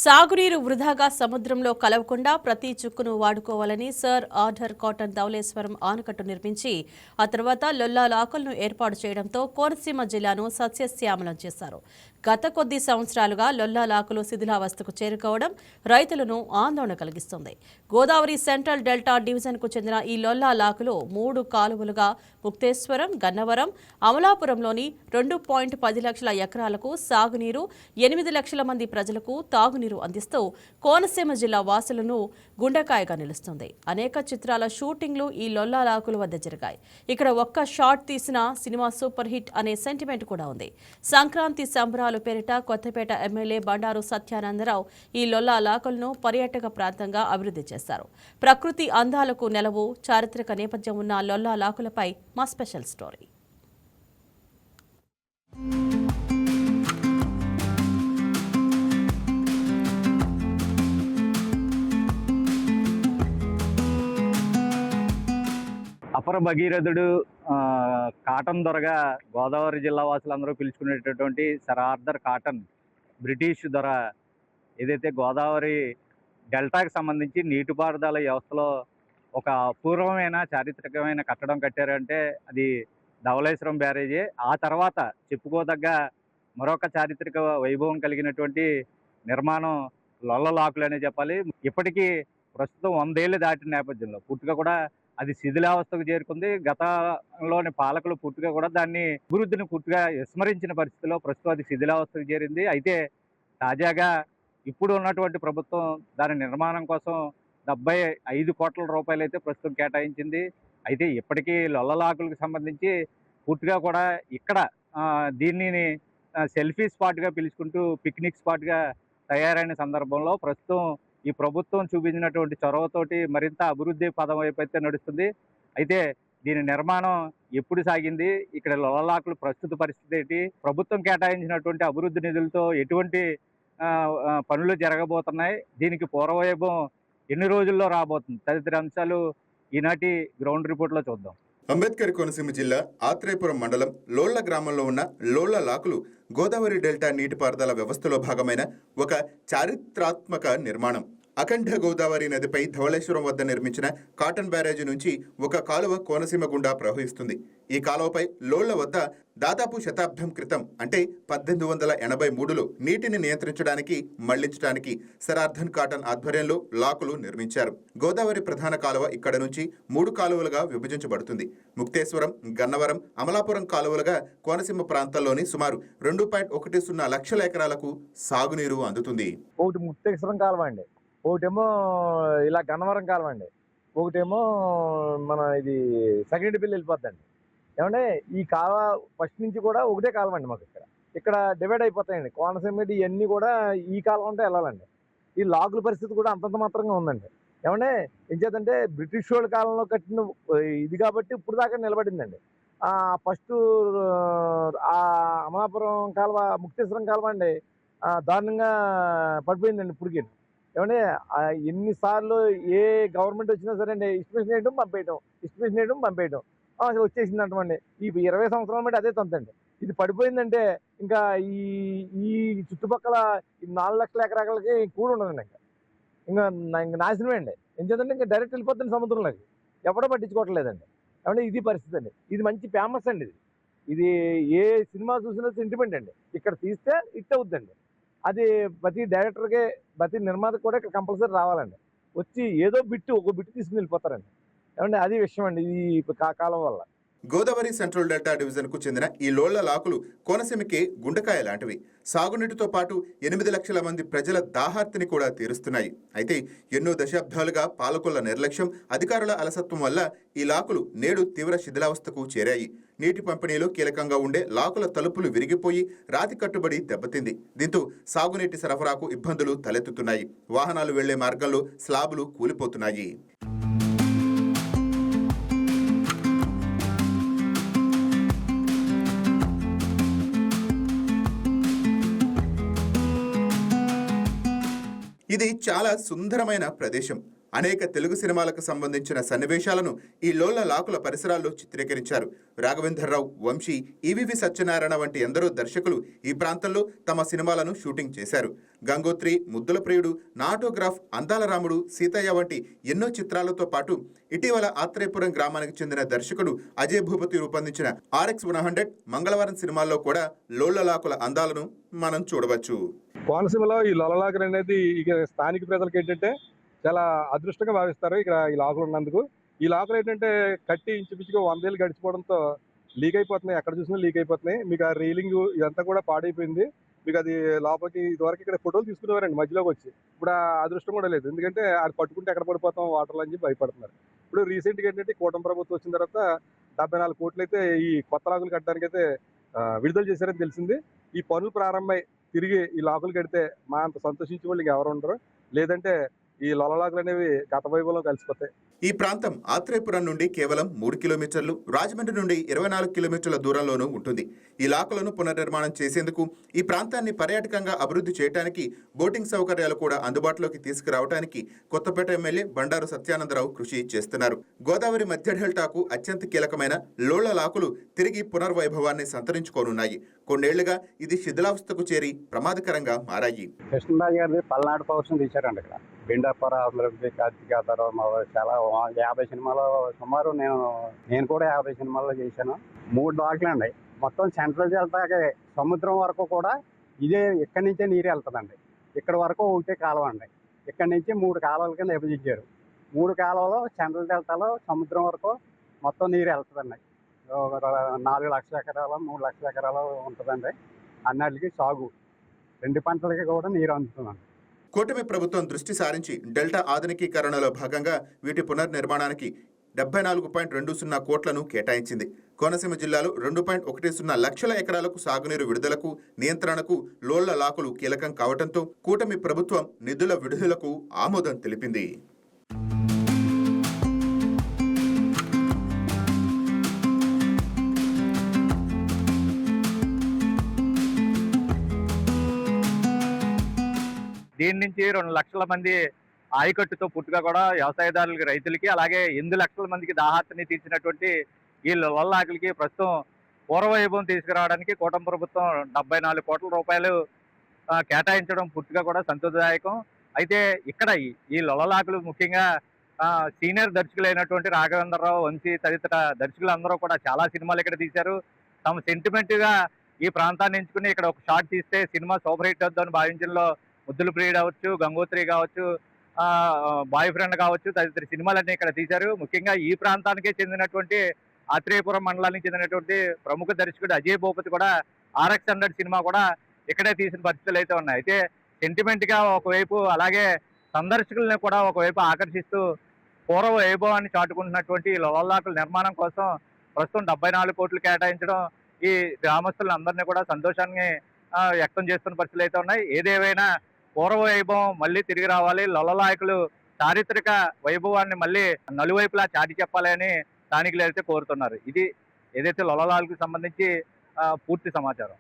సాగునీరు వృధాగా సముద్రంలో కలవకుండా ప్రతి చుక్కును వాడుకోవాలని సర్ ఆర్థర్ కాటన్ ధవళేశ్వరం ఆనకట్టు నిర్మించి ఆ తర్వాత లొల్లా లాకులను ఏర్పాటు చేయడంతో కోనసీమ జిల్లాను సస్యశ్యామలం చేశారు. గత కొద్ది సంవత్సరాలుగా లొల్లా లాకులు శిథిలావస్థకు చేరుకోవడం రైతులను ఆందోళన కలిగిస్తుంది. గోదావరి సెంట్రల్ డెల్టా డివిజన్కు చెందిన ఈ లొల్లా లాకులు 3 కాలువలుగా ముక్తేశ్వరం, గన్నవరం, అమలాపురంలోని 2.10 లక్షల ఎకరాలకు సాగునీరు, 8 లక్షల మంది ప్రజలకు తాగునీరు అందిస్తూ కోనసీమ జిల్లా వాసులను గుండెకాయగా నిలుస్తుంది. అనేక చిత్రాల షూటింగ్లు ఈ లొల్లా లాకుల వద్ద జరిగాయి. ఇక్కడ ఒక్క షాట్ తీసిన సినిమా సూపర్ హిట్ అనే సెంటిమెంట్ కూడా ఉంది. సంక్రాంతి సంబరాలు పేరిట కొత్తపేట ఎమ్మెల్యే బండారు సత్యానందరావు ఈ లొల్లా లాకులను పర్యాటక ప్రాంతంగా అభివృద్ధి చేశారు. ప్రకృతి అందాలకు నెలవు, చారిత్రక నేపథ్యం ఉన్న లొల్లా లాకులపై మా స్పెషల్ స్టోరీ. అపర భగీరథుడు కాటన్ దొరగా గోదావరి జిల్లా వాసులందరూ పిలుచుకునేటటువంటి సర్ ఆర్థర్ కాటన్ బ్రిటిష్ దొర ఏదైతే గోదావరి డెల్టాకి సంబంధించి నీటిపారుదల వ్యవస్థలో ఒక అపూర్వమైన చారిత్రకమైన కట్టడం కట్టారంటే అది ధవళేశ్వరం బ్యారేజీ. ఆ తర్వాత చెప్పుకోదగ్గ మరొక చారిత్రక వైభవం కలిగినటువంటి నిర్మాణం లొల్ల లాకులు అనే చెప్పాలి. ఇప్పటికీ ప్రస్తుతం 100 ఏళ్ళు దాటిన నేపథ్యంలో పూర్తిగా కూడా అది శిథిలావస్థకు చేరుకుంది. గతంలోని పాలకులు పూర్తిగా కూడా దాన్ని అభివృద్ధిని పూర్తిగా విస్మరించిన పరిస్థితిలో ప్రస్తుతం అది శిథిలావస్థకు చేరింది. అయితే తాజాగా ఇప్పుడు ఉన్నటువంటి ప్రభుత్వం దాని నిర్మాణం కోసం 75 కోట్ల రూపాయలు అయితే ప్రస్తుతం కేటాయించింది. అయితే ఇప్పటికీ లొల్లలాకులకు సంబంధించి పూర్తిగా కూడా ఇక్కడ దీనిని సెల్ఫీ స్పాట్గా పిలుచుకుంటూ పిక్నిక్ స్పాట్గా తయారైన సందర్భంలో ప్రస్తుతం ఈ ప్రభుత్వం చూపించినటువంటి చొరవతోటి మరింత అభివృద్ధి పదం వైపు అయితే నడుస్తుంది. అయితే దీని నిర్మాణం ఎప్పుడు సాగింది, ఇక్కడ లొల్లలాకులు ప్రస్తుత పరిస్థితి ఏంటి, ప్రభుత్వం కేటాయించినటువంటి అభివృద్ధి నిధులతో ఎటువంటి పనులు జరగబోతున్నాయి, దీనికి పూర్వవైభవం ఎన్ని రోజుల్లో రాబోతుంది తదితర అంశాలు ఈనాటి గ్రౌండ్ రిపోర్ట్లో చూద్దాం. అంబేద్కర్ కోనసీమ జిల్లా ఆత్రేయపురం మండలం లోళ్ల గ్రామంలో ఉన్న లోళ్ల లాకులు గోదావరి డెల్టా నీటిపారుదల వ్యవస్థలో భాగమైన ఒక చారిత్రాత్మక నిర్మాణం. అఖండ గోదావరి నదిపై ధవళేశ్వరం వద్ద నిర్మించిన కాటన్ బ్యారేజీ నుంచి ఒక కాలువ కోనసీమ గుండా ప్రవహిస్తుంది. ఈ కాలువపై లోళ్ల వద్ద దాదాపు శతాబ్దం క్రితం అంటే 1883లో నీటిని నియంత్రించడానికి మళ్లించడానికి సర్ ఆర్థర్ కాటన్ ఆధ్వర్యంలో లాకులు నిర్మించారు. గోదావరి ప్రధాన కాలువ ఇక్కడ నుంచి 3 కాలువలుగా విభజించబడుతుంది. ముక్తేశ్వరం, గన్నవరం, అమలాపురం కాలువలుగా కోనసీమ ప్రాంతాల్లోని సుమారు 2.10 లక్షల ఎకరాలకు సాగునీరు అందుతుంది. ఒకటి ముక్తేశ్వరం కాలువ అండి, ఒకటేమో ఇలా గన్నవరం కాలువ అండి, ఒకటేమో మన ఇది సగిరెడ్డిపల్లి వెళ్ళిపోద్దండి. ఏమంటే ఈ కాలువ ఫస్ట్ నుంచి కూడా ఒకటే కాలువ అండి. మాకు ఇక్కడ డివైడ్ అయిపోతాయండి. కోనసీమ ఇవన్నీ కూడా ఈ కాలువ ఉంటే వెళ్ళాలండి. ఈ లాకుల పరిస్థితి కూడా అంతంత మాత్రంగా ఉందండి. ఏమంటే ఏం చేద్దంటే బ్రిటిష్ వాళ్ళ కాలంలో కట్టిన ఇది కాబట్టి ఇప్పుడు దాకా నిలబడిందండి. ఫస్ట్ అమలాపురం కాలువ, ముక్తేశ్వరం కాలువ అండి దారుణంగా పడిపోయిందండి ఇప్పటికి. ఏమంటే ఎన్నిసార్లు ఏ గవర్నమెంట్ వచ్చినా సరే అండి ఎస్టిమేషన్ వేయడం పంపేయడం వచ్చేసింది అంటమండి. ఈ 20 సంవత్సరాల బట్టి అదే తంతండి. ఇది పడిపోయిందంటే ఇంకా ఈ చుట్టుపక్కల 4 లక్షల ఎకరాలకి కూడా ఉండదండి. ఇంకా నాశనమే అండి. ఏం చేద్దంటే ఇంకా డైరెక్ట్ వెళ్ళిపోతుంది సముద్రంలోకి. ఎవడో పట్టించుకోవట్లేదండి. ఏమంటే ఇది పరిస్థితి అండి. ఇది మంచి ఫేమస్ అండి. ఇది ఏ సినిమా చూసినా సెంటిమెంట్ అండి. ఇక్కడ తీస్తే హిట్ అవుద్దండి. అది ప్రతి డైరెక్టర్కి ప్రతి నిర్మాతకు కూడా ఇక్కడ కంపల్సరీ రావాలండి. వచ్చి ఏదో ఒక బిట్టు తీసుకుని వెళ్ళిపోతారండి. ఏమంటే అది విషయం అండి ఈ కాలం వల్ల. గోదావరి సెంట్రల్ డెల్టా డివిజన్కు చెందిన ఈ లోళ్ల లాకులు కోనసీమకి గుండెకాయ లాంటివి. సాగునీటితో పాటు 8 లక్షల మంది ప్రజల దాహార్తిని కూడా తీరుస్తున్నాయి. అయితే ఎన్నో దశాబ్దాలుగా పాలకుల నిర్లక్ష్యం, అధికారుల అలసత్వం వల్ల ఈ లాకులు నేడు తీవ్ర శిథిలావస్థకు చేరాయి. నీటి పంపిణీలో కీలకంగా ఉండే లాకుల తలుపులు విరిగిపోయి రాతి కట్టుబడి దెబ్బతింది. దీంతో సాగునీటి సరఫరాకు ఇబ్బందులు తలెత్తుతున్నాయి. వాహనాలు వెళ్లే మార్గంలో స్లాబులు కూలిపోతున్నాయి. ఇది చాలా సుందరమైన ప్రదేశం. అనేక తెలుగు సినిమాలకు సంబంధించిన సన్నివేశాలను ఈ లోళ్ళ లాకుల పరిసరాల్లో చిత్రీకరించారు. రాఘవేంద్రరావు, వంశీ, ఈవీవి సత్యనారాయణ వంటి ఎందరో దర్శకులు ఈ ప్రాంతంలో తమ సినిమాలను షూటింగ్ చేశారు. గంగోత్రి, ముద్దుల ప్రియుడు, నా ఆటోగ్రాఫ్, అందాల రాముడు, సీతయ్య వంటి ఎన్నో చిత్రాలతో పాటు ఇటీవల ఆత్రేయపురం గ్రామానికి చెందిన దర్శకుడు అజయ్ భూపతి రూపొందించిన RX100 మంగళవారం సినిమాల్లో కూడా లోళ్ళ లాకుల అందాలను మనం చూడవచ్చు. కోనసీమలో ఈ లొలలాకులు అనేది ఇక స్థానిక ప్రజలకు ఏంటంటే చాలా అదృష్టంగా భావిస్తారు. ఇక్కడ ఈ లాకులు ఉన్నందుకు. ఈ లాకులు ఏంటంటే కట్టి ఇంచుమించుగా 100 ఏళ్ళు గడిచిపోవడంతో లీక్ అయిపోతున్నాయి. ఎక్కడ చూసినా లీక్ అయిపోతున్నాయి. మీకు ఆ రీలింగ్ ఇదంతా కూడా పాడైపోయింది. మీకు అది లోపలికి ఇదివరకు ఇక్కడ ఫోటోలు తీసుకునేవారండి మధ్యలోకి వచ్చి. ఇప్పుడు ఆ అదృష్టం కూడా లేదు. ఎందుకంటే అది పట్టుకుంటే ఎక్కడ పడిపోతాం వాటర్లో అని చెప్పి భయపడుతున్నారు. ఇప్పుడు రీసెంట్గా ఏంటంటే కూటమి ప్రభుత్వం వచ్చిన తర్వాత 74 కోట్లు అయితే ఈ కొత్త లాకులు కట్టడానికి అయితే విడుదల చేశారని తెలిసింది. ఈ పనులు ప్రారంభమై తిరిగి ఈ లాకులు కడితే మా అంత సంతోషించే వాళ్ళు ఇంకెవరు ఉండరు. లేదంటే ఈ లొలలాకులు అనేవి గత వైభవంలో కలిసిపోతాయి. ఈ ప్రాంతం ఆత్రేయపురం నుండి కేవలం 3 కిలోమీటర్లు, రాజమండ్రి నుండి 24 కిలోమీటర్ల దూరంలోనూ ఉంటుంది. ఈ లాకులను పునర్నిర్మాణం చేసేందుకు, ఈ ప్రాంతాన్ని పర్యాటకంగా అభివృద్ధి చేయడానికి, బోటింగ్ సౌకర్యాలు కూడా అందుబాటులోకి తీసుకురావడానికి కొత్తపేట ఎమ్మెల్యే బండారు సత్యానందరావు కృషి చేస్తున్నారు. గోదావరి మధ్య డెల్టాకు అత్యంత కీలకమైన లోళ్ళ లాకులు తిరిగి పునర్వైభవాన్ని సంతరించుకోనున్నాయి. కొన్నేళ్లుగా ఇది శిథిలావస్థకు చేరి ప్రమాదకరంగా మారాయి. కృష్ణరాజు గారిది పల్నాడు పౌరుషం తీశారండి. ఇక్కడ బెండాపుర, ఆంధ్రప్రదేశ్, కార్తీకాతర చాలా 50 సినిమాలు సుమారు నేను కూడా 50 సినిమాల్లో చేశాను. 3 లాకులు అండి. మొత్తం సెంట్రల్ డెల్టాకి సముద్రం వరకు కూడా ఇదే ఇక్కడి నుంచే నీరు వెళ్తుందండి. ఇక్కడ వరకు ఒకటే కాలువ అండి. ఇక్కడి నుంచి 3 కాలువల కింద విభజించారు. 3 కాలువలు సెంట్రల్ డెల్టాలో సముద్రం వరకు మొత్తం నీరు వెళ్తుందండి. 4 లక్షల ఎకరాలు, 3 లక్షల ఎకరాలు ఉంటుందండి. అన్నిటికీ సాగు, 2 పంటలకి కూడా నీరు అందుతుందండి. కూటమి ప్రభుత్వం దృష్టి సారించి డెల్టా ఆధునికీకరణలో భాగంగా వీటి పునర్నిర్మాణానికి 74.20 కోట్లను కేటాయించింది. కోనసీమ జిల్లాలో 2.10 లక్షల ఎకరాలకు సాగునీరు విడుదలకు, నియంత్రణకు లోళ్ళ లాకులు కీలకం కావడంతో కూటమి ప్రభుత్వం నిధుల విడుదలకు ఆమోదం తెలిపింది. దీని నుంచి 2 లక్షల మంది ఆయకట్టుతో పుట్టుగా కూడా వ్యవసాయదారులకి, రైతులకి, అలాగే 8 లక్షల మందికి దాహార్తిని తీర్చినటువంటి ఈ లోళ్ళలాకులకి ప్రస్తుతం పూర్వవైభవం తీసుకురావడానికి కూటమి ప్రభుత్వం 74 కోట్ల రూపాయలు కేటాయించడం పూర్తిగా కూడా సంతోషదాయకం. అయితే ఇక్కడ ఈ లోళ్ళలాకులు ముఖ్యంగా సీనియర్ దర్శకులైనటువంటి రాఘవేంద్రరావు, వంశీ తదితర దర్శకులందరూ కూడా చాలా సినిమాలు ఇక్కడ తీశారు. తమ సెంటిమెంట్గా ఈ ప్రాంతాన్ని ఎంచుకుని ఇక్కడ ఒక షాట్ తీస్తే సినిమా సూపర్ హిట్ అవుతుందని భావించడంలో ముద్దుల ప్రియుడు కావచ్చు, గంగోత్రి కావచ్చు, బాయ్ ఫ్రెండ్ కావచ్చు తదితర సినిమాలన్నీ ఇక్కడ తీశారు. ముఖ్యంగా ఈ ప్రాంతానికే చెందినటువంటి ఆత్రేయపురం మండలానికి చెందినటువంటి ప్రముఖ దర్శకుడు అజయ్ భూపతి కూడా RX100 సినిమా కూడా ఇక్కడే తీసిన పరిస్థితులు అయితే ఉన్నాయి. అయితే సెంటిమెంట్గా ఒకవైపు, అలాగే సందర్శకులను కూడా ఒకవైపు ఆకర్షిస్తూ పూర్వ వైభవాన్ని చాటుకుంటున్నటువంటి లోళ్ళలాకుల నిర్మాణం కోసం ప్రస్తుతం 74 కోట్లు కేటాయించడం ఈ గ్రామస్తులందరినీ కూడా సంతోషాన్ని వ్యక్తం చేస్తున్న పరిస్థితులు అయితే ఉన్నాయి. ఏదేమైనా పూర్వ వైభవం మళ్ళీ తిరిగి రావాలి, లోళ్ళలాకులు చారిత్రక వైభవాన్ని మళ్ళీ నలువైపులా చాటి చెప్పాలి అని స్థానికులు అయితే కోరుతున్నారు. ఇది ఏదైతే లోళ్ళలాకులకు సంబంధించి పూర్తి సమాచారం.